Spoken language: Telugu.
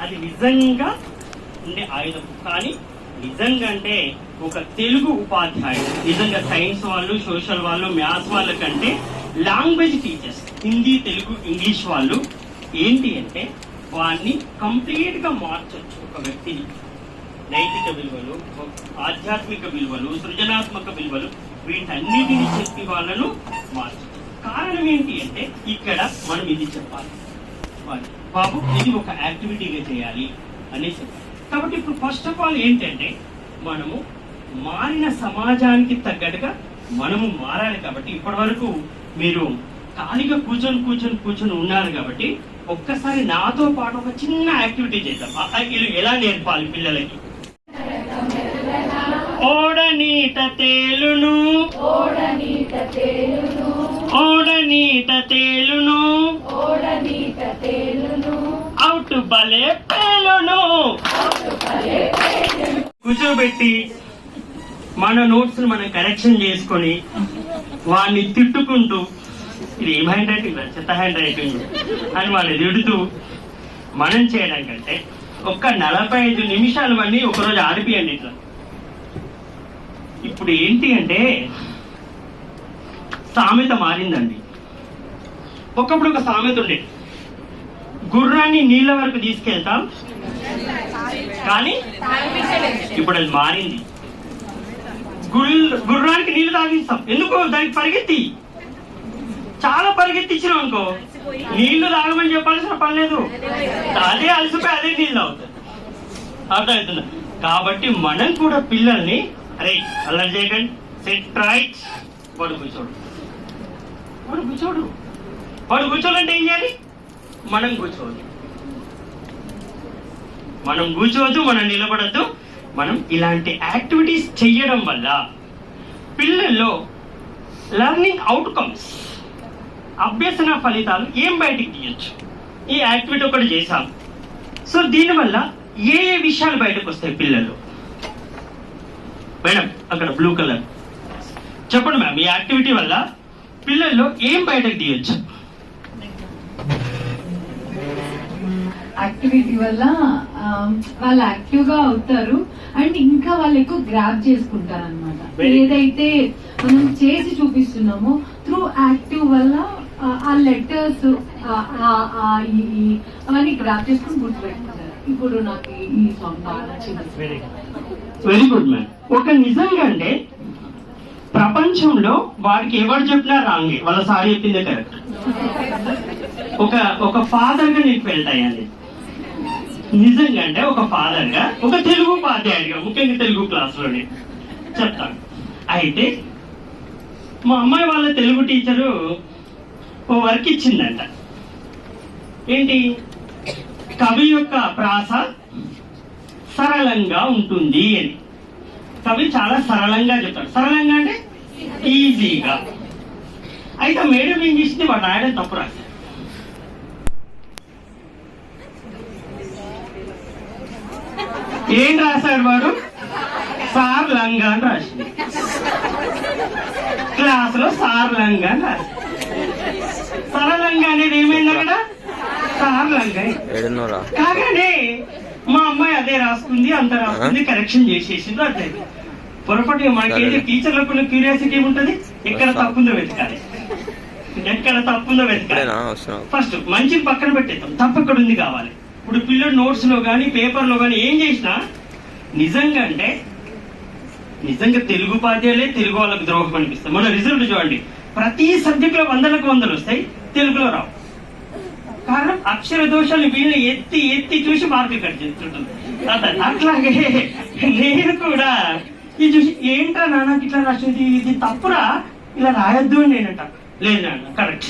అది నిజంగా ఉండే ఆయుధం. కానీ నిజంగా అంటే ఒక తెలుగు ఉపాధ్యాయుడు, నిజంగా సైన్స్ వాళ్ళు, సోషల్ వాళ్ళు, మ్యాథ్స్ వాళ్ళ కంటే language teachers, Hindi, Telugu, English వాళ్ళు ఏంటి అంటే వాడిని కంప్లీట్ గా మార్చొచ్చు. ఒక వ్యక్తిని నైతిక విలువలు, ఆధ్యాత్మిక విలువలు, సృజనాత్మక విలువలు, వీటన్నిటిని చెప్పి వాళ్ళను మార్చొచ్చు. కారణం ఏంటి అంటే ఇక్కడ మనం ఇది చెప్పాలి, బాబు ఇది ఒక యాక్టివిటీగా చేయాలి అనేసి. కాబట్టి ఇప్పుడు ఫస్ట్ ఆఫ్ ఆల్ ఏంటంటే మనము మారిన సమాజానికి తగ్గట్టుగా మనము మారాలి. కాబట్టి ఇప్పటి వరకు మీరు ఖాళీగా కూర్చొని ఉన్నారు కాబట్టి ఒక్కసారి నాతో పాటు ఒక చిన్న యాక్టివిటీ చేద్దాం. ఎలా నేర్పాలి పిల్లలకి? ఓడనీట తేలును, ఓడనీట తేలును, అవుట్ భలే పేలును. కూర్చోబెట్టి మన నోట్స్ మనం కరెక్షన్ చేసుకొని వాడిని తిట్టుకుంటూ ఇది ఏం హ్యాండ్ రైటింగ్, చెత్త హ్యాండ్ రైటింగ్ అని వాళ్ళని తిడుతూ మనం చేయడం కంటే ఒక్క 45 నిమిషాలు వాడిని ఒకరోజు ఆడిపియండి ఇట్లా. ఇప్పుడు ఏంటి అంటే సామెత మారిందండి. ఒకప్పుడు ఒక సామెత ఉండే, గుర్రాన్ని నీళ్ళ వరకు తీసుకెళ్తాం కానీ ఇప్పుడు అది మారింది. గుర్రానికి నీళ్లు తాగిస్తాం, ఎందుకు? దానికి పరిగెత్తి చాలా పరిగెత్తించినాం అనుకో, నీళ్లు తాగమని చెప్పాల్సిన పని లేదు, అదే అలసిపోయి అదే నీళ్ళు అవుతుంది. అర్థమవుతుందా? కాబట్టి మనం కూడా పిల్లల్ని అరే అల్లరి చేయకండి, సెట్ రైట్, వాడు కూర్చోడు, వాడు కూర్చోవాలంటే ఏం చేయాలి? మనం కూర్చోవద్దు, మనం నిలబడద్దు. మనం ఇలాంటి యాక్టివిటీస్ చెయ్యడం వల్ల పిల్లల్లో లెర్నింగ్ అవుట్కమ్స్, అభ్యసన ఫలితాలు ఏం బయటికి తీయచ్చు. ఈ యాక్టివిటీ ఒకటి చేశాం. సో దీనివల్ల ఏ విషయాలు బయటకు వస్తాయి పిల్లలు? మేడం అక్కడ బ్లూ కలర్ చెప్పండి మ్యామ్, ఈ యాక్టివిటీ వల్ల పిల్లల్లో ఏం బయటకు తీయచ్చు? యాక్టివిటీ వల్ల వాళ్ళు యాక్టివ్ గా అవుతారు అండ్ ఇంకా వాళ్ళు ఎక్కువ గ్రాప్ చేసుకుంటారు అనమాట. ఏదైతే మనం చేసి చూపిస్తున్నామో త్రూ యాక్టివ్ వల్ల ఆ లెటర్స్ అవన్నీ గ్రాప్ చేసుకుని గుర్తుపెట్టుకుంటారు. ఇప్పుడు నాకు ఈ సాంగ్ బాగా నచ్చింది. Very good ma'am. ఒక నిజంగా అంటే ప్రపంచంలో వాడికి ఎవరు చెప్పినా రాంగే, వాళ్ళ సారి చెప్పిందే కరెక్ట్. ఒక ఫాదర్ గా నీకు వెళ్తాయండి. నిజంగా అంటే ఒక ఫాదర్ గా, ఒక తెలుగు ఉపాధ్యాయుడిగా, ముఖ్యంగా తెలుగు క్లాస్ లోనే చెప్తాను. అయితే మా అమ్మాయి వాళ్ళ తెలుగు టీచరు ఓ వర్క్ ఇచ్చిందంట. ఏంటి? కవి యొక్క ప్రాస సరళంగా ఉంటుంది అని. కవి చాలా సరళంగా చెప్తాడు. సరళంగా అంటే ఈజీగా. అయితే మేడం ఏం చేసింది, వాడు రాయడం తప్పు రాశాడు. ఏం రాశాడు వాడు? సార్ లంగా అని రాసింది. క్లాస్ లో సార్ లంగా అని రాసింది. సరళంగా అనేది ఏమైంది అక్కడ? సార్ లంగా. కాగానే మా అమ్మాయి అదే రాసుకుంది, అంత రాసుకుంది, కరెక్షన్ చేసేసింది. అదే పొరపాటుగా మనకి టీచర్లకు క్యూరియాసిటీ ఉంటుంది, ఎక్కడ తప్పుందో వెతకాలి, ఫస్ట్ మంచిని పక్కన పెట్టేద్దాం, తప్పు ఎక్కడ ఉంది కావాలి. ఇప్పుడు పిల్లలు నోట్స్ లో కానీ పేపర్ లో కానీ ఏం చేసినా నిజంగా అంటే నిజంగా తెలుగు ఉపాధ్యాయులే తెలుగు వాళ్ళకి ద్రోహం అనిపిస్తుంది. మన రిజల్ట్ చూడండి, ప్రతి సబ్జెక్ట్ లో 100కు 100 వస్తాయి, తెలుగులో రావు. కారణం అక్షర దోషాలు వీళ్ళని ఎత్తి చూసి మార్కులు కట్ చేస్తుంటుంది. అట్లాగే నేను కూడా ఇది చూసి ఏంట్రా నాన్నకి ఇట్లా రాసేది, ఇది తప్పురా, ఇలా రాయొద్దు అని నేనంట. లేదు నాన్న కరెక్ట్.